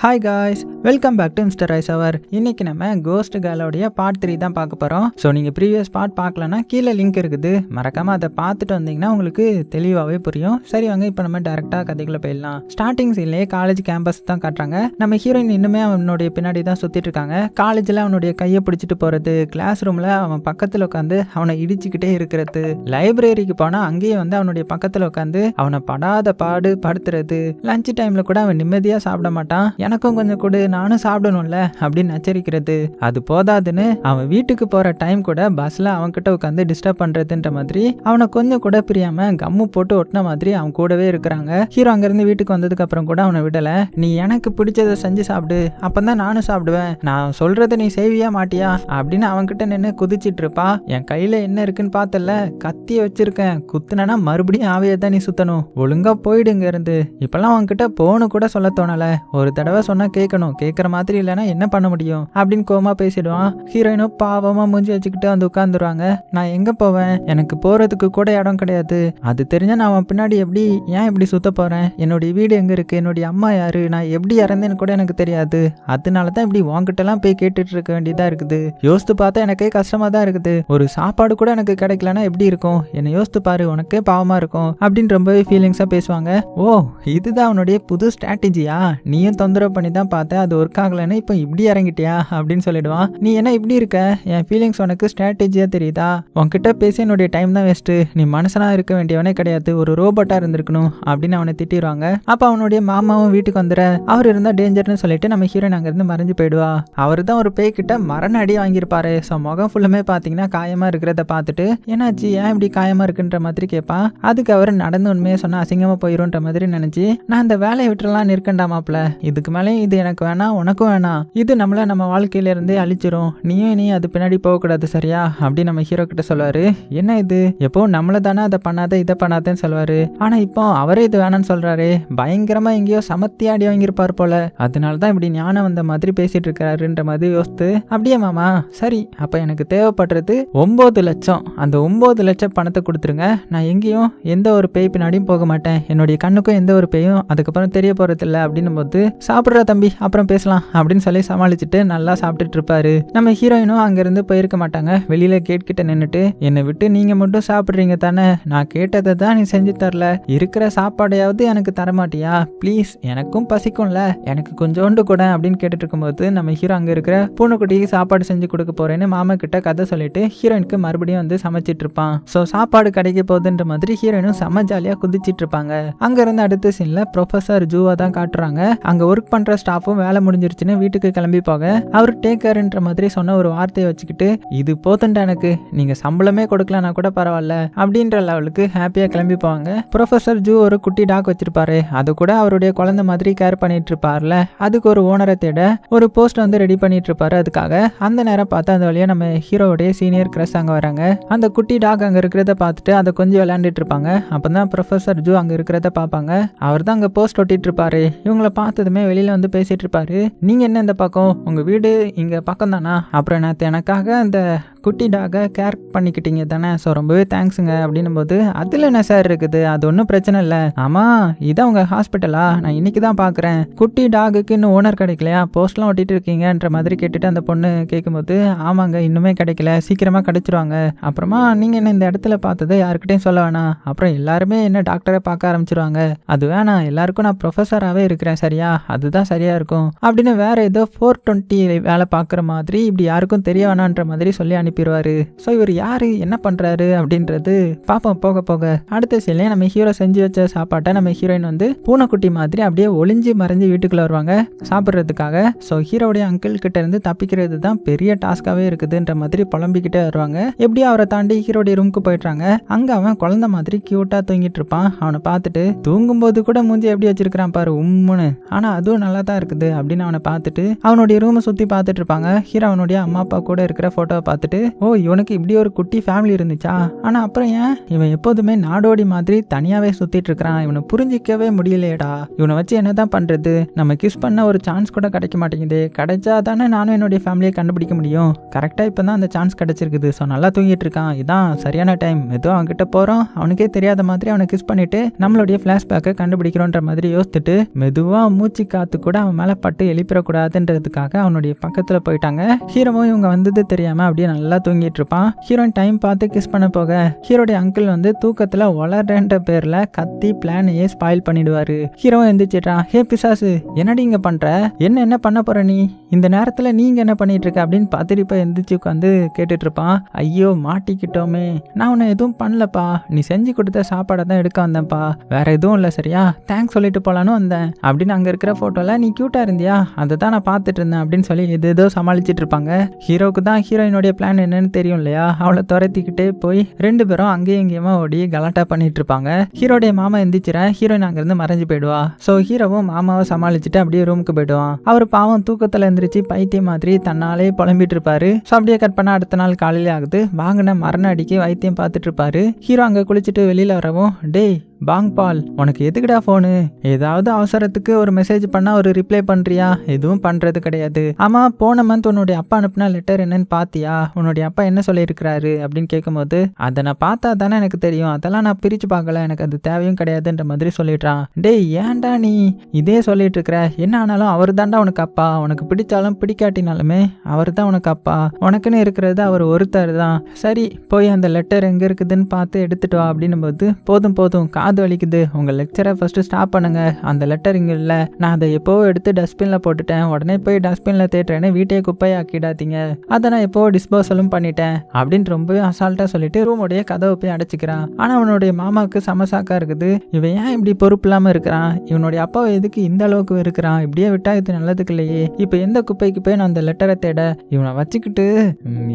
Hi guys, welcome back to mister rice hour. இன்னைக்கு நம்ம cost கேர்ளோடைய part 3 தான் பார்க்க போகிறோம். ஸோ நீங்கள் ப்ரீவியஸ் பார்ட் பார்க்கலன்னா கீழே லிங்க் இருக்குது, மறக்காமல் அதை பார்த்துட்டு வந்தீங்கன்னா உங்களுக்கு தெளிவாகவே புரியும். சரி வாங்க, இப்போ நம்ம டேரெக்டாக கதைக்குள்ளே போயிடலாம். ஸ்டார்டிங் சீன்லேயே காலேஜ் கேம்பஸ் தான் காட்டுறாங்க. நம்ம ஹீரோயின் இன்னுமே அவனுடைய பின்னாடி தான் சுற்றிட்டு இருக்காங்க. காலேஜில் அவனுடைய கையை பிடிச்சிட்டு போகிறது, கிளாஸ் ரூமில் அவன் பக்கத்தில் உட்காந்து அவனை இடிச்சுக்கிட்டே இருக்கிறது, லைப்ரரிக்கு போனால் அங்கேயே வந்து அவனுடைய பக்கத்தில் உட்காந்து அவனை படாத பாடு படுத்துறது, லஞ்ச் டைமில் கூட அவன் நிம்மதியாக சாப்பிட மாட்டான், எனக்கும் கொஞ்சம் கொடு நானும் சாப்பிடணும்ல அப்படின்னு நச்சரிக்கிறது. அது போதாதுன்னு அவன் வீட்டுக்கு போற டைம் கூட பஸ்ல அவன்கிட்ட உட்காந்து டிஸ்டர்ப் பண்றதுன்ற மாதிரி அவனை கொஞ்சம் கூட பிரியாம கம்மு போட்டு ஒட்டின மாதிரி அவன் கூடவே இருக்கிறாங்க. ஹீரோ அங்கிருந்து வீட்டுக்கு வந்ததுக்கு அப்புறம் கூட அவனை விடல. நீ எனக்கு பிடிச்சதை செஞ்சு சாப்பிடு, அப்பதான் நானும் சாப்பிடுவேன், நான் சொல்றத நீ செய்வியா மாட்டியா அப்படின்னு அவன்கிட்ட நின்று குதிச்சிட்டு இருப்பா. என் கையில என்ன இருக்குன்னு பார்த்தல, கத்திய வச்சிருக்கேன், குத்துனா மறுபடியும் ஆவையதான் நீ சுத்தணும், ஒழுங்கா போயிடுங்க இருந்து. இப்பெல்லாம் அவன்கிட்ட போன்னு கூட சொல்ல தோணல, ஒரு தடவை சொன்னா கேட்கணும், கேட்கற மாதிரி இல்லைன்னா என்ன பண்ண முடியும் அப்படின்னு கோமா பேசிடுவான். ஹீரோயினும் பாவமா மூஞ்சி வச்சுக்கிட்டு வந்து உட்காந்துருவாங்க. நான் எங்க போவேன், எனக்கு போறதுக்கு கூட இடம் கிடையாது, அது தெரிஞ்சா நான் அவன் பின்னாடி எப்படி ஏன் இப்படி சுத்த போறேன், என்னுடைய வீடு எங்க இருக்கு, என்னுடைய அம்மா யாரு, நான் எப்படி இறந்தேன்னு கூட எனக்கு தெரியாது, அதனாலதான் இப்படி உன்கிட்ட எல்லாம் போய் கேட்டுட்டு இருக்க வேண்டியதா இருக்குது. யோசித்து பார்த்தா எனக்கே கஷ்டமா தான் இருக்குது, ஒரு சாப்பாடு கூட எனக்கு கிடைக்கலன்னா எப்படி இருக்கும், என்னை யோசித்து பாரு, உனக்கே பாவமா இருக்கும் அப்படின்னு ரொம்பவே ஃபீலிங்ஸா பேசுவாங்க. ஓ, இதுதான் அவனுடைய புது ஸ்ட்ராட்டஜியா, நீயும் தொந்தரவு பண்ணி தான் பார்த்தேன், அது ஒர்க் ஆகலன்னு இப்போ இப்படி இறங்கிட்டியா அப்படின்னு சொல்லிடுவான். நீ என்ன இப்படி இருக்க, என் ஃபீலிங்ஸ் உனக்கு ஸ்ட்ராட்டஜியா தெரியுதா, உன்கிட்ட பேசி என்னுடைய டைம் தான் வேஸ்ட்டு, நீ மனுஷனா இருக்க வேண்டியவனே கிடையாது, ஒரு ரோபோட்டா இருந்திருக்கணும் அப்படின்னு அவனை திட்டிடுவாங்க. அப்ப அவனுடைய மாமாவும் வீட்டுக்கு வந்துற, அவர் இருந்தா டேஞ்சர்னு சொல்லிட்டு நம்ம ஹீரோயின் அங்கிருந்து மறைஞ்சு போயிடுவா. அவர் தான் ஒரு பேய் கிட்ட மரண அடி வாங்கியிருப்பாரு. ஸோ முகம் ஃபுல்லுமே பார்த்தீங்கன்னா காயமா இருக்கிறத பார்த்துட்டு என்னாச்சு, ஏன் இப்படி காயமா இருக்குன்ற மாதிரி கேட்பான். அதுக்கு அவர் நடந்து உண்மையை சொன்னா அசிங்கமா போயிரும்ன்ற மாதிரி நினைச்சு, நான் இந்த வேலையை விட்டுலாம் இருக்கண்டாமாப்ல, இதுக்கு மேலே இது எனக்கு வேணாம், உனக்கும் வேணாம், இது நம்ம வாழ்க்கையில இருந்தே அழிச்சிரும், நீயும் நீ அது பின்னாடி போகக்கூடாது சரியா அப்படின்னு நம்ம ஹீரோ கிட்ட சொல்லுவாரு. என்ன இது, எப்போ நம்மள தானே அதை பண்ணாத இதை பண்ணாதேன்னு சொல்லுவாரு. ஆனா இப்போ அவரே இது வேணான்னு சொல்றாரு, பயங்கரமா எங்கேயோ சமத்தி ஆடி வாங்கியிருப்பார் போல, அதனாலதான் இப்படி ஞானம் வந்த மாதிரி பேசிட்டு இருக்காருன்ற மாதிரி யோசித்து, அப்படியே மாமா சரி, அப்ப எனக்கு தேவைப்படுறது 9 லட்சம், அந்த 9 லட்சம் பணத்தை கொடுத்துருங்க, நான் எங்கேயும் எந்த ஒரு பேய் பின்னாடியும் போக மாட்டேன், என்னுடைய கண்ணுக்கும் எந்த ஒரு பேயும் அதுக்கப்புறம் தெரிய போறது இல்லை அப்படின்னும் போது, சாப்பிடுற தம்பி அப்புறம் பேசலாம் அப்படின்னு சொல்லி சமாளிச்சுட்டு நல்லா சாப்பிட்டுட்டு இருப்பாரு. நம்ம ஹீரோயினும் அங்கிருந்து போயிருக்க மாட்டாங்க, வெளியில கேட் கிட்ட நின்னுட்டு, என்னை விட்டு நீங்க மட்டும் சாப்பிடுறீங்க தானே, நான் கேட்டதை தான் நீ செஞ்சு தரல, இருக்கிற சாப்பாடையாவது எனக்கு தரமாட்டியா ப்ளீஸ், எனக்கும் பசிக்கும்ல, எனக்கு கொஞ்சோண்டு கூட அப்படின்னு கேட்டுட்டு இருக்கும்போது நம்ம ஹீரோ அங்க இருக்கிற பூனைக்குட்டிக்கு சாப்பாடு செஞ்சு கொடுக்க போறேன்னு மாமா கிட்ட கதை சொல்லிட்டு ஹீரோயினுக்கு மறுபடியும் வந்து சமைச்சிட்டு இருப்பான். சோ சாப்பாடு கிடைக்க போகுதுன்ற மாதிரி ஹீரோயினும் செம்ம ஜாலியா குதிச்சிட்டு இருப்பாங்க. அங்க இருந்து அடுத்த சீன்ல ப்ரொஃபசர் ஜூவா தான் காட்டுறாங்க. அங்க ஒர்க் பண்ற ஸ்டாஃபும் வேலை முடிஞ்சிருச்சுன்னு வீட்டுக்கு கிளம்பி போக, அவர் டேக் கேர்ன்ற மாதிரி சொன்ன ஒரு வார்த்தையை வச்சுக்கிட்டு, இது போதுண்டா எனக்கு, நீங்க சம்பளமே கொடுக்கலனா கூட பரவாயில்ல அப்படின்ற லெவலுக்கு ஹாப்பியா கிளம்பி போவாங்க. ப்ரொஃபசர் ஜூ ஒரு குட்டி டாக் வச்சிருப்பாரு, அது கூட அவருடைய குழந்தை மாதிரி கேர் பண்ணிட்டு இருப்பார்ல, அதுக்கு ஒரு ஓனரை தேட ஒரு போஸ்ட் வந்து ரெடி பண்ணிட்டு இருப்பாரு. அதுக்காக அந்த நேரம் பார்த்து அந்த வழியா நம்ம ஹீரோவுடைய சீனியர் கிரஷ் அங்க வராங்க. அந்த குட்டி டாக் அங்க இருக்கிறத பார்த்துட்டு அதை கொஞ்சம் விளையாண்டுட்டு இருப்பாங்க. அப்பதான் ப்ரொஃபசர் ஜூ அங்க இருக்கிறத பார்ப்பாங்க. அவர் தான் அங்க போஸ்ட் ஒட்டிட்டு இருப்பாரு. இவங்களை பார்த்ததுமே வெளியில வந்து பேசிட்டு இருப்பாரு. நீங்க என்ன இந்த பக்கம், உங்க வீடு இங்க பக்கம் தானா, அப்புறம் நான் எனக்காக அந்த குட்டி டாகை கேர் பண்ணிக்கிட்டீங்க தானே, ஸோ ரொம்பவே தேங்க்ஸுங்க அப்படின்னும் போது, அதில் என்ன சார் இருக்குது, அது ஒன்றும் பிரச்சனை இல்லை, ஆமா இதான் உங்க ஹாஸ்பிட்டலா, நான் இன்னைக்கு தான் பார்க்குறேன், குட்டி டாகுக்கு இன்னும் ஓனர் கிடைக்கலையா, போஸ்ட்லாம் ஒட்டிட்டு இருக்கீங்கன்ற மாதிரி கேட்டுட்டு அந்த பொண்ணு கேட்கும்போது, ஆமாங்க இன்னுமே கிடைக்கல, சீக்கிரமாக கிடைச்சிருவாங்க, அப்புறமா நீங்கள் என்ன இந்த இடத்துல பார்த்தது யாருக்கிட்டையும் சொல்ல வேணாம், அப்புறம் எல்லாருமே என்ன டாக்டரை பார்க்க ஆரம்பிச்சிருவாங்க, அது வேணாம், எல்லாருக்கும் நான் ப்ரொஃபஸராகவே இருக்கிறேன் சரியா, அதுதான் சரியா இருக்கும் அப்படின்னு வேற ஏதோ 420 வேலை பார்க்குற மாதிரி இப்படி யாருக்கும் தெரிய வேணான்ற மாதிரி சொல்லி அனுப்பிடுவாரு. ஸோ இவர் யாரு என்ன பண்றாரு அப்படின்றது பாப்போம் போக போக. அடுத்த சீன்ல நம்ம ஹீரோ செஞ்சு வச்ச சாப்பாட்டை நம்ம ஹீரோயின் வந்து பூனைக்குட்டி மாதிரி அப்படியே ஒளிஞ்சு மறைஞ்சு வீட்டுக்குள்ள வருவாங்க சாப்பிட்றதுக்காக. ஸோ ஹீரோடைய அங்கிள் கிட்ட இருந்து தப்பிக்கிறது தான் பெரிய டாஸ்காவே இருக்குதுன்ற மாதிரி புலம்பிக்கிட்டே வருவாங்க. எப்படியும் அவரை தாண்டி ஹீரோடைய ரூமுக்கு போயிடுறாங்க. அங்க அவன் குழந்தை மாதிரி கியூட்டா தூங்கிட்டு இருப்பான். அவனை பார்த்துட்டு, தூங்கும்போது கூட மூஞ்சி எப்படி வச்சிருக்கான் பாரு உம்முன்னு, ஆனா அதுவும் நல்லா தான் இருக்குது அப்படின்னு அவனை பார்த்துட்டு அவனுடைய ரூமை சுத்தி பார்த்துட்டு இருப்பாங்க. ஹீரோ அவனுடைய அம்மா அப்பா கூட இருக்கிற போட்டோவை பார்த்துட்டு, ஓ இவனுக்கு இப்படி ஒரு குட்டி ஃபேமிலி இருந்துச்சா, ஆனா அப்புறம் ஏன் இவன் எப்போதுமே நாடோடி மாதிரி தனியாவே சுத்திட்டு இருக்கிறான், இவனை புரிஞ்சிக்கவே முடியலையடா, இவனை வச்சு என்னதான் பண்றது, நம்ம கிஸ் பண்ண ஒரு சான்ஸ் கூட கிடைக்க மாட்டேங்குது, கிடைச்சா தானே நானும் என்னுடைய ஃபேமிலியை கண்டுபிடிக்க முடியும், கரெக்டா இப்பதான் அந்த சான்ஸ் கிடைச்சிருக்குது, ஸோ நல்லா தூங்கிட்டு இருக்கான், இதான் சரியான டைம், ஏதோ அவன்கிட்ட போறோம், அவனுக்கே தெரியாத மாதிரி அவனை கிஸ் பண்ணிட்டு நம்மளுடைய பிளாஷ்பேக்கை கண்டுபிடிக்கிறோன்ற மாதிரி யோசிச்சுட்டு மெதுவா மூச்சு காத்து கூட அவன் மேல பட்டு எழுப்பிடக்கூடாதுன்றதுக்காக அவனுடைய பக்கத்துல போயிட்டாங்க. ஹீரோவும் இவங்க வந்தது தெரியாம அப்படியே நல்லா தூங்கிட்டு இருப்பான். ஹீரோயின் டைம் பார்த்து கிஸ் பண்ண போக ஹீரோடைய அங்கிள் வந்து தூக்கத்துல வளர்றன்ற பேர்ல கத்தி பிளானையே ஸ்பாயில் பண்ணிடுவாரு. ஹீரோ எந்திரிச்சிட்டான். ஹே பிசாசு, என்னடி இங்க பண்ற, என்ன பண்ண போற நீ, இந்த நேரத்துல நீங்க என்ன பண்ணிட்டு இருக்க அப்படின்னு பத்திரிப்ப எந்திரிச்சு உட்காந்து கேட்டுட்டு இருப்பான். ஐயோ மாட்டிக்கிட்டோமே, நான் உன்னை எதுவும் பண்ணலப்பா, நீ செஞ்சு கொடுத்த சாப்பாடை தான் எடுக்க வந்தேன்ப்பா, வேற எதுவும் இல்லை, சரியா, தேங்க்ஸ் சொல்லிட்டு போலான்னு வந்தேன் அப்படின்னு அங்க இருக்கிற போட்டோல நீ கியூட்டா இருந்தியா, அதை தான் நான் பார்த்துட்டு இருந்தேன் அப்படின்னு சொல்லி ஏதோ சமாளிச்சுட்டு இருப்பாங்க. ஹீரோக்கு தான் ஹீரோயினுடைய பிளான் என்னன்னு தெரியும் இல்லையா, அவளை துரத்திக்கிட்டே போய் ரெண்டு பேரும் அங்கேயும் இங்கேயுமா ஓடி கலாட்டா பண்ணிட்டு இருப்பாங்க. ஹீரோடைய மாமா எந்திரிச்சிட ஹீரோயின் அங்கிருந்து மறைஞ்சு போயிடுவா. ஸோ ஹீரோவும் மாமாவை சமாளிச்சுட்டு அப்படியே ரூமுக்கு போயிடுவான். அவர் பாவம் தூக்கத்துல எந்திரிச்சு பைத்தியம் மாதிரி தன்னாலே புலம்பிட்டு இருப்பாரு. ஸோ அப்படியே கட் பண்ண அடுத்த நாள் காலையில ஆகுது. வாங்கின மரண அடிக்கி வைத்தியம் பார்த்துட்டு இருப்பாரு. ஹீரோ அங்க குளிச்சுட்டு வெளியில வரவும், டேய் பாங் பால், உனக்கு எதுக்குடா போனு, ஏதாவது அவசரத்துக்கு ஒரு மெசேஜ் பண்ணா ஒரு ரிப்ளை பண்றியா, எதுவும் பண்றது கிடையாது. ஆமா போன மந்த் உன்னுடைய அப்பா அனுப்புன லெட்டர் என்னன்னு பாத்தியா, உன்னுடைய அப்பா என்ன சொல்லியிருக்கிறாரு அப்படின்னு கேட்கும்போது, அதை நான் பார்த்தா தானே எனக்கு தெரியும், அதெல்லாம் நான் பிரிச்சு பார்க்கல, எனக்கு அது தேவையும் கிடையாதுன்ற மாதிரி சொல்லிடுறான். டேய் ஏன்டா நீ இதே சொல்லிட்டு இருக்கிற, என்ன ஆனாலும் அவர் தாண்டா உனக்கு அப்பா, உனக்கு பிடிச்சாலும் பிடிக்காட்டினாலுமே அவர் தான் உனக்கு அப்பா, உனக்குன்னு இருக்கிறது அவர் ஒருத்தர் தான், சரி போய் அந்த லெட்டர் எங்க இருக்குதுன்னு பார்த்து எடுத்துட்டு வா அப்படின்னும் போது, போதும் போதும் காது வலிக்குது, உங்க லெக்சரை ஃபர்ஸ்ட் ஸ்டாப் பண்ணுங்க, அந்த லெட்டர் இங்க இல்ல, நான் அதை எப்போவோ எடுத்து டஸ்ட்பின்ல போட்டுட்டேன், உடனே போய் டஸ்ட்பின்ல தேட்டுறேன்னு வீட்டையே குப்பையை ஆக்கிடாதீங்க, அதை நான் எப்போ டிஸ்போசலும் பண்ணிட்டேன் அப்படின்னு ரொம்ப அசால்ட்டா சொல்லிட்டு ரூமுடைய கதவை போய் அடைச்சிக்கிறான். ஆனா அவனுடைய மாமாவுக்கு சமசாக்கா இருக்குது, இவன் ஏன் இப்படி பொறுப்பு இல்லாம இருக்கிறான், இவனுடைய அப்பாவை எதுக்கு இந்த அளவுக்கு இருக்கிறான், இப்படியே விட்டா இது நல்லதுக்கு இல்லையே, இப்ப எந்த குப்பைக்கு போய் நான் அந்த லெட்டரை தேட, இவனை வச்சுக்கிட்டு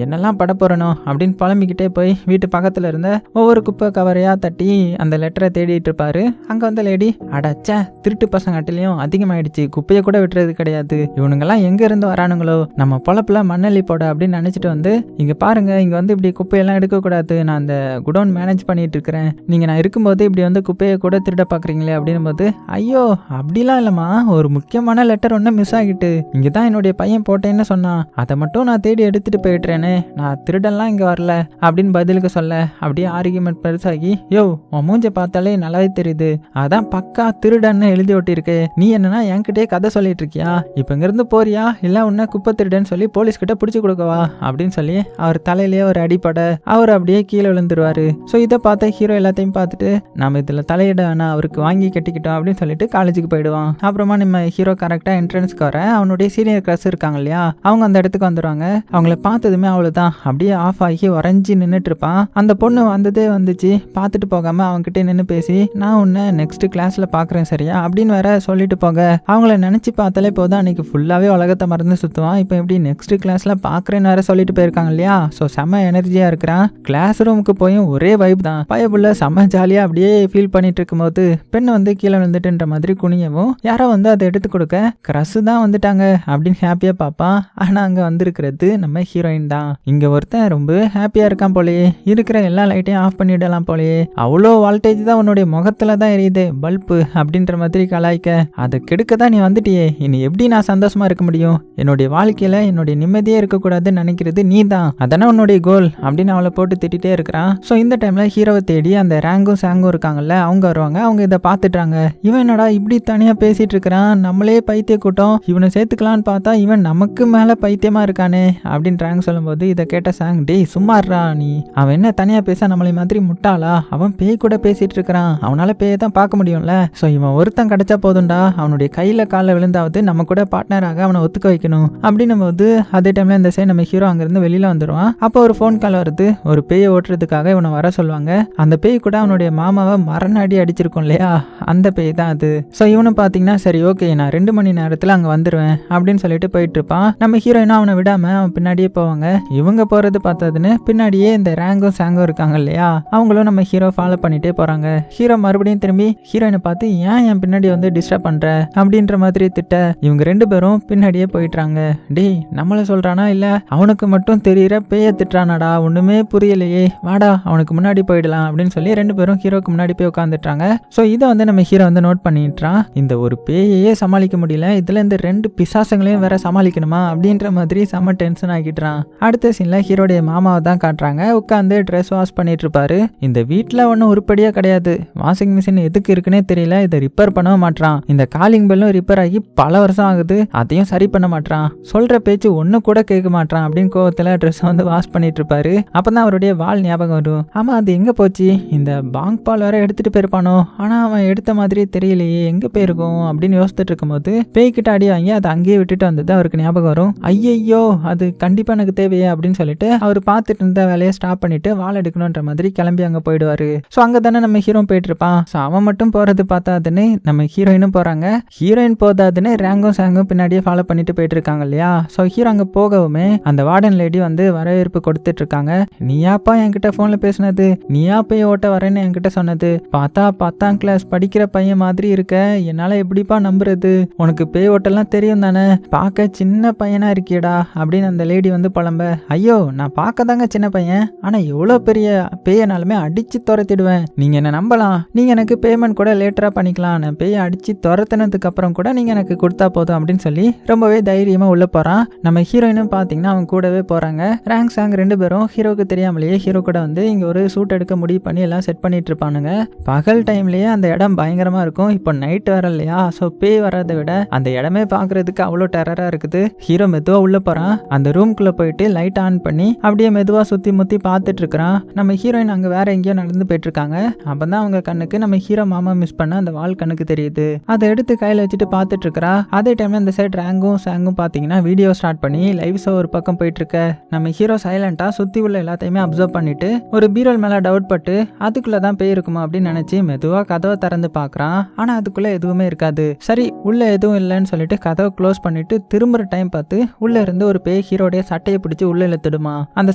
என்னெல்லாம் பட போறனோ அப்படின்னு புலம்பிக்கிட்டே போய் வீட்டு பக்கத்துல இருந்த ஒவ்வொரு குப்பை கவரையா தட்டி அந்த லெட்டரை தேடிட்டு இருப்பாரு. அங்க வந்த லேடி, அடச்சா திருட்டு பசங்க அட்டிலையும் அதிகமாயிடுச்சு, குப்பையை கூட விட்டுறது கிடையாது, இவனுங்கெல்லாம் எங்க இருந்து வரானுங்களோ, நம்ம பொழப்புல மண்ணள்ளி போட அப்படின்னு நினைச்சிட்டு வந்து, இங்க பாருங்க இங்க வந்து இப்படி குப்பையெல்லாம் எடுக்க கூடாது, நான் அந்த குடோன் மேனேஜ் பண்ணிட்டு இருக்கிறேன், நீங்க நான் இருக்கும்போது இப்படி வந்து குப்பையை கூட திருட பாக்குறீங்களே அப்படின்னும் போது, ஐயோ அப்படிலாம் இல்லம்மா, ஒரு முக்கியமான லெட்டர் ஒண்ணு மிஸ் ஆகிட்டு, இங்கதான் என்னுடைய பையன் போட்டேன்னு சொன்னான், அதை மட்டும் நான் தேடி எடுத்துட்டு போயிட்டுறேன்னு, நான் திருடெல்லாம் இங்க வரல அப்படின்னு பதிலுக்கு சொல்ல, அப்படியே ஆர்கியூமெண்ட் பெருசாகி, யோ உன் மூஞ்ச பார்த்தாலே நல்லாவே தெரியுது, அதான் பக்கா திருடன்னு எழுதி ஒட்டிருக்கு, நீ என்னன்னா என்கிட்டயே கதை சொல்லிட்டு இருக்கியா, இப்ப இங்கிருந்து போறியா இல்ல உன்ன குப்பை திருடன்னு சொல்லி போலீஸ் கிட்ட பிடிச்சு கொடுக்கவா அப்படின்னு சொல்லி அவர் தலையிலேயே ஒரு அடிப்பட அவர் அப்படியே கீழே விழுந்துருவாரு. ஸோ இதை பார்த்த ஹீரோ எல்லாத்தையும் பார்த்துட்டு, நம்ம இதுல தலையிட வேணா, அவருக்கு வாங்கி கட்டிக்கிட்டோம் அப்படின்னு சொல்லிட்டு காலேஜுக்கு போயிடுவான். அப்புறமா நம்ம ஹீரோ கரெக்டா என்ட்ரன்ஸ்க்கு வர அவனுடைய சீனியர் கிளாஸ் இருக்காங்க இல்லையா, அவங்க அந்த இடத்துக்கு வந்துடுவாங்க. அவங்கள பார்த்ததுமே அவ்வளவுதான் அப்படியே ஆஃப் ஆகி உறைஞ்சி நின்றுட்டு இருப்பான். அந்த பொண்ணு வந்ததே வந்துச்சு, பார்த்துட்டு போகாம அவங்ககிட்ட நின்று பேசி, நான் உன்னை நெக்ஸ்ட் கிளாஸ்ல பாக்குறேன் சரியா அப்படின்னு வேற சொல்லிட்டு போக, அவங்கள நினைச்சு பார்த்தாலே போதும் அன்னைக்கு ஃபுல்லாவே உலகத்தை மறந்து சுத்துவான். இப்போ எப்படி நெக்ஸ்ட் கிளாஸ்ல பாக்குறேன்னு வேற சொல்லிட்டு போயிருக்காங்க இல்லையா, ஸோ செம்ம எனர்ஜியா இருக்கிறான். கிளாஸ் ரூமுக்கு போயும் ஒரே வைப் தான், பயப்புள்ள செம்ம ஜாலியா அப்படியே ஃபீல் பண்ணிட்டு இருக்கும் போது பெண்ணு வந்து கீழே விழுந்துட்டுன்ற மாதிரி குனியவும், யாரோ வந்து அதை எடுத்து கொடுக்க, கிரஸ் தான் வந்துட்டாங்க அப்படின்னு ஹாப்பியா பார்ப்பான். ஆனா அங்க வந்திருக்கிறது நம்ம ஹீரோயின் தான். இங்க ஒருத்தன் ரொம்ப ஹாப்பியா இருக்கான் போலயே, இருக்கிற எல்லா லைட்டையும் ஆஃப் பண்ணிடலாம் போலயே, அவ்வளோ வால்டேஜ் தான் உன்னுடைய முகத்துல தான் எரியுது பல்பு அப்படின்ற மாதிரி கலாய்க்க, அதை கெடுக்க தான் நீ வந்துட்டியே, இனி எப்படி நான் சந்தோஷமா இருக்க முடியும், என்னுடைய வாழ்க்கையில என்னுடைய நிம்மதியே இருக்கக்கூடாதுன்னு நினைக்கிறது நீ தான், அதானே உன்னுடைய கோல் அப்படின்னு அவளை போட்டு திட்டிகிட்டே இருக்கிறான். ஸோ இந்த டைம்ல ஹீரோவை தேடி அந்த ரேங்கும் சாங்கும் இருக்காங்கல்ல அவங்க வருவாங்க. அவங்க இதை பார்த்துட்டாங்க, இவன் என்னடா இப்படி தனியா பேசிட்டு இருக்கிறான், நம்மளே பைத்திய கூட்டம், இவனை சேர்த்துக்கலான்னு பார்த்தா இவன் நமக்கு மேல பைத்தியமா இருக்கானே அப்படின்னு ரேங்க் சொல்லும்போது, இதை கேட்ட சாங், டேய் சும்மாறா நீ, அவன் என்ன தனியா பேச நம்மளை மாதிரி முட்டாளா, அவன் பேய் கூட பேசிட்டு இருக்கிறான், அவனால பேயை தான் பார்க்க முடியும்ல, ஸோ இவன் ஒருத்தன் கிடைச்சா போதும்டா, அவனுடைய கையில காலில் விழுந்தாவது நம்ம கூட பார்ட்னராக அவனை ஒத்துக்க வைக்கணும் அப்படின்னும் போது, அதே டைம்ல இந்த சைடு நம்ம ஹீரோ அங்கிருந்து வெளியில வந்துடுவான். அப்போ ஒரு ஃபோன் கால் வருது, ஒரு பேயை ஓட்டுறதுக்காக இவனை வர சொல்லுவாங்க. அந்த பேய் கூட அவனுடைய மாமாவை மரண அடி அடிச்சிருக்கும் இல்லையா, அந்த பேய் தான் அது. ஸோ இவனும் பார்த்தீங்கன்னா சரி ஓகே நான் 2 மணி நேரத்தில் அங்கே வந்துடுவேன் அப்படின்னு சொல்லிட்டு போயிட்டு இருப்பான். நம்ம ஹீரோயினும் அவனை விடாம அவன் பின்னாடியே போவாங்க. இவங்க போறது பார்த்ததுன்னு பின்னாடியே இந்த ரேங்கும் சாங்கும் இருக்காங்க இல்லையா, அவங்களும் நம்ம ஹீரோ ஃபாலோ பண்ணிட்டே போறாங்க. ஹீரோ மறுபடியும் திரும்பி ஹீரோயினை பார்த்து ஏன் என் பின்னாடி வந்து டிஸ்டர்ப் பண்ற அப்படின்ற மாதிரி திட்ட இவங்க 2 பேரும் பின்னாடியே போயிட்டாங்க. டேய் நம்மள சொல்றானா இல்ல அவனுக்கு மட்டும் தெரியற பேய திட்டுறானடா, ஒண்ணுமே புரியலையே, வாடா அவனுக்கு முன்னாடி போயிடலாம் அப்படின்னு சொல்லி 2 பேரும் ஹீரோக்கு முன்னாடி போய் உட்காந்துட்டாங்க. ஸோ இதை வந்து நம்ம ஹீரோ வந்து நோட் பண்ணிட்டான். இந்த ஒரு பேயையே சமாளிக்க முடியல, இதுல இந்த 2 பிசாசங்களையும் வேற சமாளிக்கணுமா அப்படின்ற மாதிரி செம்ம டென்ஷன் ஆகிட்டான். அடுத்த சீன்ல ஹீரோடைய மாமாவை தான் காட்டுறாங்க. உட்காந்து ட்ரெஸ் வாஷ் பண்ணிட்டு இருப்பாரு. இந்த வீட்டுல ஒன்னும் உருப்படியா கிடையாது, வாஷிங் மிஷின் எதுக்கு இருக்குன்னே தெரியல, இதை ரிப்பேர் பண்ண மாட்டான். இந்த காலிங் பெல்லும் ரிப்பேர் ஆகி பல வருஷம் ஆகுது, அதையும் சரி பண்ண மாட்டான். சொல்ற பேச்சு ஒண்ணு கூட கேட்க மாட்டான் அப்படின்னு கோவத்துல ட்ரெஸ் வந்து வாஷ் பண்ணிட்டு இருப்பாரு. அப்பதான் அவருடைய வால் ஞாபகம் வரும். ஆமா அது எங்க போச்சு, இந்த பாங்க் பால் வேற எடுத்துட்டு போயிருப்பானோ, ஆனா அவன் எடுத்த மாதிரி தெரியலையே, எங்க போயிருக்கும் அப்படின்னு யோசிச்சுட்டு இருக்கும்போது பேய்கிட்ட அடி வாங்கி அதை அங்கேயே விட்டுட்டு வந்தது அவருக்கு ஞாபகம் வரும். ஐயோ அது கண்டிப்பா எனக்கு தேவையே அப்படின்னு சொல்லிட்டு அவர் பார்த்துட்டு இருந்த வேலையை ஸ்டாப் பண்ணிட்டு வால் எடுக்கணும்ன்ற மாதிரி கிளம்பி அங்க போயிடுவாரு. ஸோ அங்க தானே நம்ம ஹீரோ போயிட்டு இருப்பான். ஸோ அவன் மட்டும் போறது பார்த்தாதுன்னு நம்ம ஹீரோயினும் போறாங்க. ஹீரோயின் போதாதுன்னு ரேங்கும் சாங்கும் பின்னாடியே ஃபாலோ பண்ணிட்டு போயிட்டு இருக்காங்க இல்லையா. ஸோ ஹீரோ அங்க போகவுமே அந்த வார்டன் லேடி வந்து வரவேற்பு கொடுத்துட்டு இருக்காங்க. நீயாப்பா என்கிட்ட போன்ல பேசினது, நீயா போய் ஓட்ட வரேன்னு என்கிட்ட சொன்னது, பார்த்தா 10ஆம் கிளாஸ் படிக்கிற பையன் மாதிரி இருக்க, என்னால எப்படிப்பா நம்புறது, உனக்கு பேய் ஓட்டெல்லாம் தெரியும் தானே, பார்க்க சின்ன பையனா இருக்கியடா அப்படின்னு அந்த லேடி வந்து புலம்ப. ஐயோ நான் பார்க்க தாங்க சின்ன பையன், ஆனா எவ்வளோ பெரிய பேயனாலுமே அடிச்சு துரத்திடுவேன், நீங்க என்ன நம்பலாம், நீங்க எனக்கு பேமெண்ட் கூட லேட்டரா பண்ணிக்கலாம், நான் பேயை அடிச்சு துரத்தினதுக்கு அப்புறம் கூட நீங்க எனக்கு கொடுத்தா போதும் அப்படின்னு சொல்லி ரொம்பவே தைரியமா உள்ள போறான். நம்ம ஹீரோயினும் பாத்தீங்கன்னா அவங்க கூடவே போறாங்க. ரேங்க் சாங் 2 பேரும் ஹீரோக்கு தெரியாமலேயே ஹீரோ கூட வந்து இங்க ஒரு சூட் எடுக்க முடிவு பண்ணி எல்லாம் செட் பண்ணிட்டு இருப்பானுங்க. பகல் டைம்லயே அந்த இடம் பயங்கரமா இருக்கும். இப்போ நைட் வர இல்லையா, ஸோ பேய் வர்றதை விட அந்த இடமே பாக்குறதுக்கு அவ்வளோ டெரரா இருக்குது. ஹீரோ மெதுவா உள்ள போறான். அந்த ரூம்குள்ள போயிட்டு லைட் ஆன் பண்ணி அப்படியே மெதுவா சுத்தி முத்தி பார்த்துட்டு இருக்கிறான். நம்ம ஹீரோயின் அங்க வேற எங்கேயோ நடந்து போயிட்டு இருக்காங்க. அப்பதான் அவங்க கண்ணுக்கு நம்ம ஹீரோ மாமா மிஸ் பண்ண அந்த வால் கண்ணுக்கு தெரியுது. அதை எடுத்து கையில வச்சுட்டு பார்த்துட்டு இருக்கா. அதே டைம்ல இந்த சைட் ரேங்கும் சாங்கும் பாத்தீங்கன்னா வீடியோ ஸ்டார்ட் பண்ணி லைவ் ஷோ ஒரு பக்கம் போயிட்டு இருக்க. நம்ம ஹீரோ சைலண்டா சுத்தி உள்ள எல்லாத்தையுமே அப்சர்வ் பண்ணிட்டு ஒரு பீரோல் மேல டவுட் பட்டு அதுக்குள்ளதான் பேய் இருக்குமா அப்படின்னு நினைச்சு மெதுவா கதவை திறந்து பாக்குறான். ஆனா அதுக்குள்ள எதுவுமே இருக்காது. சரி உள்ள எதுவும் இல்லைன்னு சொல்லிட்டு கதவை க்ளோஸ் பண்ணிட்டு திரும்புற டைம் பார்த்து உள்ள இருந்து ஒரு பேய் ஹீரோடைய சட்டையை பிடிச்சி உள்ள இழுத்துடுமா. அந்த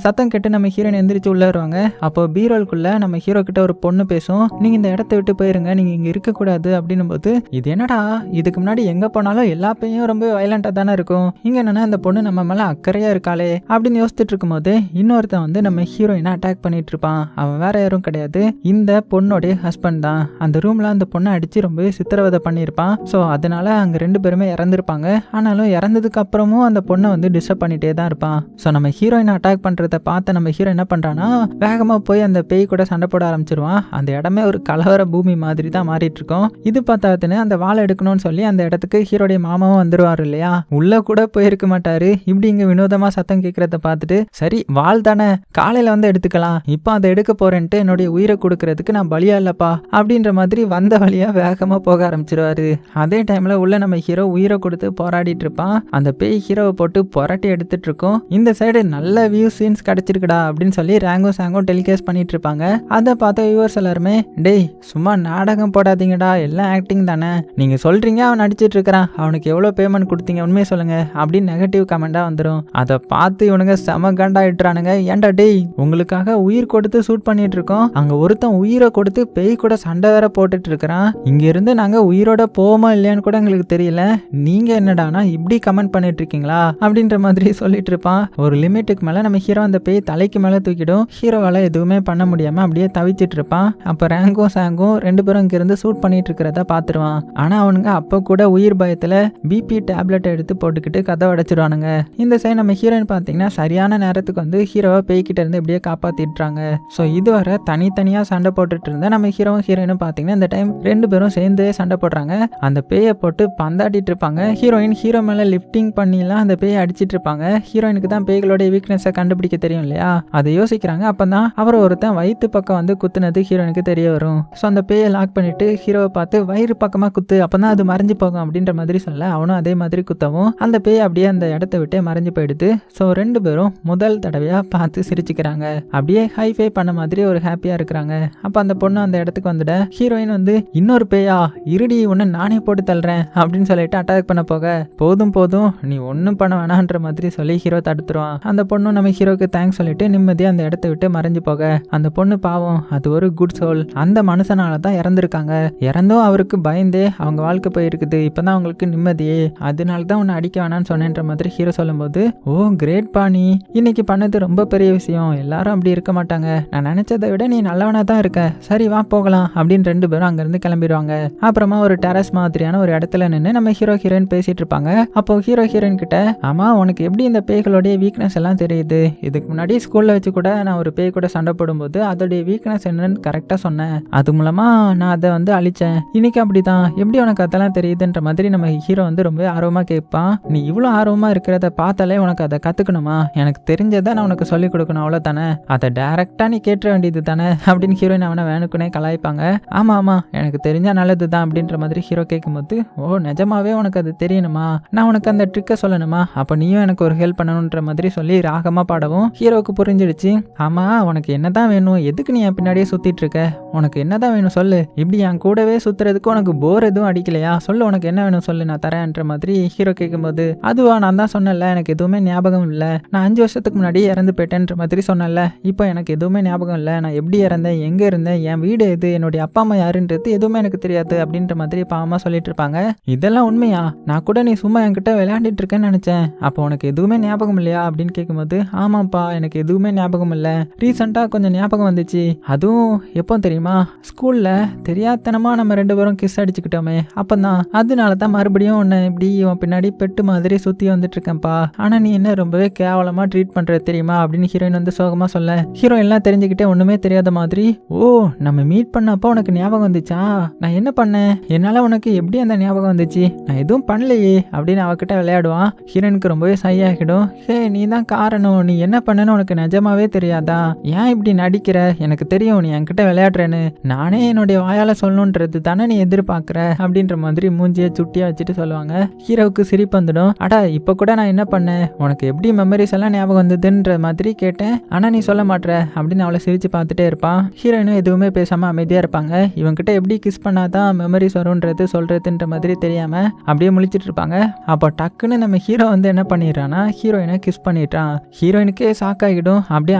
சத்தம் கேட்டு நம்ம ஹீரோயின் எந்திரிச்சு உள்ள வருவாங்க. அப்போ பீரோல்குள்ள நம்ம ஹீரோ கிட்ட ஒரு பொண்ணு பேசும். நீங்க இந்த இடத்த விட்டு போயிருங்க, நீங்க இங்க இருக்க கூடாது அப்படின்னு போது, இது என்னடா இதுக்கு முன்னாடி எங்க போனாலும் எல்லா பேயும் ரொம்ப வயலண்டா தானே இருக்கும், இங்க என்னன்னா இந்த பொண்ணு நம்ம மேல அக்கறையா இருக்காளே அப்படின்னு யோசிச்சுட்டு இருக்கும்போது இன்னொருத்தன் வந்து நம்ம ஹீரோயினை அட்டாக் பண்ணிட்டு இருப்பான். அவன் வேற யாரும் கிடையாது, இந்த பொண்ணோடைய ஹஸ்பண்ட் தான். அந்த ரூம்ல அந்த பொண்ணை அடிச்சு ரொம்பவே சித்திரவதை பண்ணியிருப்பான். ஸோ அதனால அங்க 2 பேருமே இறந்துருப்பாங்க. ஆனாலும் இறந்ததுக்கு அப்புறமும் அந்த பொண்ணை வந்து டிஸ்டர்ப் பண்ணிட்டே தான் இருப்பான். ஸோ நம்ம ஹீரோயினை அட்டாக் பண்றத பார்த்து நம்ம ஹீரோ என்ன பண்றான்னா வேகமா போய் அந்த பேய் கூட சண்டை போட ஆரம்பிச்சிருவான். அந்த இடமே ஒரு கலவர பூமி மாதிரி தான் மாறிட்டு இருக்கும். இது பார்த்தாதுன்னு அந்த வாழை எடுக்கணும்னு சொல்லி அந்த இடத்துக்கு ஹீரோடைய மாமாவும் வந்துருவாரு இல்லையா. உள்ள கூட போயிருக்க மாட்டாரு. இப்படி இங்க வினோதமா சத்தம் கேட்கறத பார்த்துட்டு சரி வாள் தானே காலையில வந்து எடுத்துக்கலாம், இப்போ அதை எடுக்க போறேன்ட்டு என்னுடைய உயிரை கொடுக்கறதுக்கு நான் பலியா இல்லப்பா அப்படின்ற மாதிரி வந்த வழியா வேகமா போக ஆரம்பிச்சிருவாரு. அதே டைம்ல உள்ள நம்ம ஹீரோ உயிரை கொடுத்து போராடிட்டு இருப்பான். அந்த பேய் ஹீரோவை போட்டு புரட்டி எடுத்துட்டு இருக்கும். இந்த சைடு நல்ல வியூ சீன்ஸ் கிடைச்சிருக்குடா அப்படின்னு சொல்லி ரேங்கும் சாங்கும் டெலிகாஸ்ட் பண்ணிட்டு இருப்பாங்க. அதை பார்த்த வியூவர்ஸ் எல்லாருமே டேய் சும்மா நாடகம் போடாதீங்கடா, எல்லாம் ஆக்டிங் தானே, நீங்க சொல்றீங்க அவன் நடிச்சிட்டு இருக்கிறான், அவனுக்கு எவ்வளவு பேமெண்ட் கொடுத்தீங்க உண்மையை சொல்லுங்க அப்படின்னு நெகட்டிவ் கமெண்டா வந்துடும். அதை பார்த்து இவனுங்க செம கண்டாயிட்டுறானுங்க. ஏன்டா டேய் உங்களுக்காக உயிர் கொடுத்து ஷூட் பண்ணிட்டு இருக்கோம், அங்க ஒருத்தன் உயிரை கொடுத்து பேய் கூட சண்டை வேற போட்டுட்டு இருக்கிறான், இங்க இருந்து நாங்க உயிரோட போவோமா இல்லையான்னு கூட எங்களுக்கு தெரியல, நீங்க என்னடானா இப்படி கமெண்ட் பண்ணிட்டு இருக்கீங்களா அப்படின்ற மாதிரி சொல்லிட்டு இருப்பான். ஒரு லிமிட்டுக்கு மேல நம்ம ஹீரோ அந்த பேய் தலைக்கு மேல தூக்கிடும். ஹீரோவால எதுவுமே பண்ண முடியாம அப்படியே தவிச்சிட்டு இருப்பான். அப்ப ரேங்கும் சாங்கும் 2 பேரும் இங்க இருந்து ஷூட் பண்ணிட்டு இருக்கிறத பாத்துருவான். ஆனா அவனுங்க அப்ப கூட உயிர் பயத்துல பிபி டேப்லெட் எடுத்து போட்டுக்கிட்டு கதவை அடைச்சிடுவானுங்க. இந்த சைடு நம்ம ஹீரோயின் பாத்தீங்கன்னா சரியான நேரத்துக்கு வந்து ஹீரோவை பேய்கிட்ட இருந்து இப்படியே காப்பாத்திடுறாங்க. ஸோ இதுவரை தனித்தனியா சண்டை போட்டுட்டு இருந்த நம்ம ஹீரோவும் ஹீரோயினும் பாத்தீங்கன்னா இந்த டைம் 2 பேரும் சேர்ந்து சண்டை போடுறாங்க. அந்த பேயை போட்டு பந்தாடிட்டு இருப்பாங்க. ஹீரோயின் ஹீரோ மேல லிப்டிங் பண்ணிலாம் அந்த பேயை அடிச்சிட்டு இருப்பாங்க. ஹீரோயினுக்கு தான் பேய்களோட வீக்னஸை கண்டுபிடிக்க தெரியும் இல்லையா, அதை யோசிக்கிறாங்க. அப்பதான் அவர் ஒருத்தன் வயிற்று பக்கம் வந்து குத்துனது ஹீரோயினுக்கு தெரிய வரும். ஸோ அந்த பேயை லாக் பண்ணிட்டு ஹீரோவை பார்த்து வயிறு பக்கமா குத்து, அப்பதான் அது மறைஞ்சு போகும் அப்படின்ற மாதிரி சொல்ல அவனும் அதே மாதிரி குத்தவும் அந்த பேய் அப்படியே அந்த இடத்த விட்டு மறைஞ்சு போயிடுது. ஸோ 2 பேரும் முதல் தடவையா பார்த்து சிரிச்சுக்கிறாங்க. அப்படியே ஹைஃபை பண்ண மாதிரி ஒரு ஹாப்பியா இருக்கிறாங்க. அப்ப அந்த பொண்ணு அந்த இடத்துக்கு வந்துட ஹீரோயின் வந்து இன்னொரு பேயா இருடி ஒன்னு நானே போட்டு தள்ளுறேன் அப்படின்னு சொல்லிட்டு அட்டாக் பண்ண போக போதும் போதும் நீ ஒன்னும் பண்ண வேணான்ற மாதிரி சொல்லி ஹீரோ தடுத்துருவான். அந்த பொண்ணு நம்ம ஹீரோக்கு தேங்க்ஸ் சொல்லிட்டு நிம்மதியா அந்த இடத்த விட்டு மறைஞ்சு போக அந்த பொண்ணு பாவம் அது ஒரு குட் சோல், அந்த மனுஷனால தான் இறந்துருக்காங்க. இறந்தும் அவருக்கு பயந்தே அவங்க வாழ்க்கை போயிருக்குது. இப்பதான் அவங்களுக்கு நிம்மதியே, அதனால தான் உன்னை அடிக்க வேணான்னு சொன்னேன்ற மாதிரி ஹீரோ சொல்லும்போது, ஓ கிரேட் பாணி, இன்னைக்கு பண்ணது ரொம்ப பெரிய விஷயம். எல்லாரும் அப்படி இருக்க மாட்டாங்க. நான் நினைச்சதை விட நீ நல்லவனா தான் இருக்க. சரி வா போகலாம் அப்படின்னு 2 பேரும் அங்கிருந்து கிளம்பிடுவாங்க. அப்புறமா ஒரு டெரஸ் மாதிரியான ஒரு இடத்துல நின்று நம்ம ஹீரோ ஹீரோயின் பேசிட்டு இருப்பாங்க. அப்போ ஹீரோ ஹீரோயின் கிட்ட, ஆமா உனக்கு எப்படி இந்த பேய்களுடைய வீக்னஸ் எல்லாம் தெரியுது? இதுக்கு முன்னாடி ஸ்கூல்ல வச்சு கூட நான் ஒரு பேய் கூட சண்டை போடும்போது அதோடைய வீக்னஸ் என்னன்னு கரெக்டா சொன்னேன். அது மூலமா நான் அதை அழிச்சேன். இன்னைக்கு அப்படிதான், எப்படி உனக்கு அதெல்லாம் தெரியுதுன்ற மாதிரி நம்ம ஹீரோ ரொம்ப ஆர்வமா கேட்பான். நீ இவ்வளவு ஆர்வமா இருக்கிறத பார்த்தாலே உனக்கு அதை கத்துக்கணுமா? எனக்கு தெரிஞ்சதை நான் உனக்கு சொல்லிக் கொடுக்கணும், அவ்வளவு தானே. அதை டைரக்டா நீ கேட்ட வேண்டியது தானே அப்படின்னு ஹீரோயின் அவனை வேணுக்குனே கலாய்ப்பாங்க. ஆமா ஆமா எனக்கு தெரிஞ்சா நல்லதுதான் அப்படின்ற மாதிரி ஹீரோ கேட்கும்போது, ஓ நிஜமாவே உனக்கு அது தெரியணுமா? நான் உனக்கு அந்த ட்ரிக்கை சொல்லணுமா? அப்ப நீயும் எனக்கு ஒரு ஹெல்ப் பண்ணணும்ன்ற மாதிரி சொல்லி ராகமா பாடவும் ஹீரோக்கு புரிஞ்சிடுச்சு. ஆமா உனக்கு என்னதான் வேணும்? எதுக்கு நீ என் பின்னாடியே சுத்திட்டு இருக்க? உனக்கு என்னதான் வேணும் சொல்லு. இப்படி என் கூடவே சுத்துறதுக்கு உனக்கு போர் எதுவும் அடிக்கலையா? சொல்லு உனக்கு என்ன வேணும் சொல்லு, நான் தரேன்ற மாதிரி ஹீரோ கேட்கும்போது, அதுவா நான் தான் சொன்னேன்ல எனக்கு எதுவுமே ஞாபகம் இல்லை. நான் 5 வருஷத்துக்கு முன்னாடி இறந்து போயிட்டேன்ற மாதிரி சொன்னேன்ல. இப்போ எனக்கு எதுவுமே ஞாபகம் இல்லை. நான் எப்படி இறந்தேன், எங்க இருந்தேன், என் வீடு எது, என்னுடைய அப்பா அம்மா யாருன்றது எதுவுமே எனக்கு தெரியாது அப்படின்ற மாதிரி பாவமா சொல்லிட்டு இருப்பாங்க. இதெல்லாம் உண்மையா? நான் கூட நீ சும்மா என்கிட்ட விளையாண்டுட்டு இருக்கேன்னு நினைச்சேன். அப்போ உனக்கு எதுவுமே ஞாபகம் இல்லையா அப்படின்னு கேட்கும்போது, ஆமாப்பா எனக்கு எதுவுமே ஞாபகம் இல்லை. ரீசெண்டா கொஞ்சம் ஞாபகம் வந்துச்சு. அதுவும் எப்போ தெரியுமா? ஸ்கூல்ல தெரியாதனமா நம்ம 2 பேரும் கிஸ் அடிச்சுக்கிட்டோமே, அப்பதான். அதனால தான் மறுபடியும் உன்னை இப்படி உன் பின்னாடி பெட்டு மாதிரி சுத்தி வந்துட்டு இருக்கேன்ப்பா. ஆனா நீ என்ன ரொம்பவே கேவலமா ட்ரீட் பண்ற தெரியுமா அப்படின்னு ஹீரோயின் சோகமா சொல்ல, ஹீரோ எல்லாம் தெரிஞ்சுக்கிட்டே ஒண்ணுமே தெரியாத மாதிரி, ஓ நம்ம மீட் பண்ணப்போ உனக்கு ஞாபகம் வந்துச்சா? நான் என்ன பண்ணேன்? என்னால உனக்கு எப்படி அந்த ஞாபகம் வந்துச்சு? நான் எதுவும் பண்ணலையே அப்படின்னு அவகிட்ட விளையாடுவான். ஹீரோனுக்கு ரொம்பவே சையாகிடும். ஹே நீ தான் காரணம், நீ என்ன பண்ணன்னு உனக்கு நிஜமாவே தெரியாதா? ஏன் இப்படி நடிக்கிற? எனக்கு தெரியும் நீ என்கிட்ட விளையாடுறேன்னு. நானே என்னுடைய வாயால சொல்லணுன்றது தானே நீ எதிர்பார்க்கிற அப்படின்ற மாதிரி மூஞ்சியை சுட்டியா வச்சுட்டு சொல்லுவாங்க. ஹீரோவுக்கு சிரிப்பு வந்துடும். அடா இப்ப கூட நான் என்ன பண்ணேன், உனக்கு எப்படி மெமரிஸ் எல்லாம் ஞாபகம் வந்ததுன்ற மாதிரி கேட்டேன், ஆனா நீ சொல்ல மாட்ற அப்படின்னு அவளை சிரிச்சு பார்த்துட்டே இருப்பான். ஹீரோயினும் எதுவுமே பேசாம அமைதியா இருப்பாங்க. இவங்கிட்ட எப்படி கிஸ் பண்ணாதான் மெமரிஸ் வரும்ன்றது சொல்றதுன்ற மாதிரி தெரியாம அப்படியே முழிச்சிட்டு இருப்பாங்க. அப்போ டக்குன்னு நம்ம ஹீரோ என்ன பண்ணிடுறான்னா ஹீரோயினை கிஸ் பண்ணிட்டான். ஹீரோயினுக்கே ஷாக் ஆகிடும். அப்படியே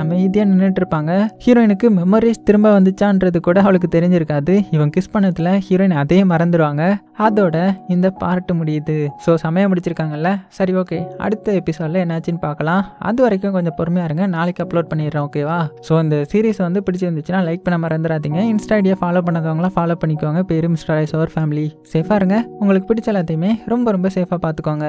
அமைதியா நின்றுட்டு இருப்பாங்க. ஹீரோயினுக்கு மெமரிஸ் திரும்ப வந்துச்சான்றது கூட அவளுக்கு தெரிஞ்சிருக்காது. இவன் கிஸ் பண்ணதுல ஹீரோயின் அதே மறந்துடுவாங்க. அதோட இந்த பார்ட் முடியுது. ஸோ சமயம் முடிச்சிருக்காங்கல்ல. சரி ஓகே, அடுத்த எபிசோட்ல என்னாச்சுன்னு பார்க்கலாம். அது வரைக்கும் கொஞ்சம் பொறுமையா இருங்க, நாளைக்கு அப்லோட் பண்ணிடுறேன் ஓகேவா? ஸோ இந்த சீரிஸ் பிடிச்சிருந்துச்சுன்னா லைக் பண்ண மறந்துடாதீங்க. இன்ஸ்டா ஐடியா ஃபாலோ பண்ணாதவங்களாம் ஃபாலோ பண்ணிக்கோங்க. பேரு மிஸ்டர் ஐஸ் அவர் ஃபேமிலி. சேஃபா இருங்க. உங்களுக்கு பிடிச்ச எல்லாத்தையுமே ரொம்ப ரொம்ப சேஃபா பார்த்துக்கோங்க.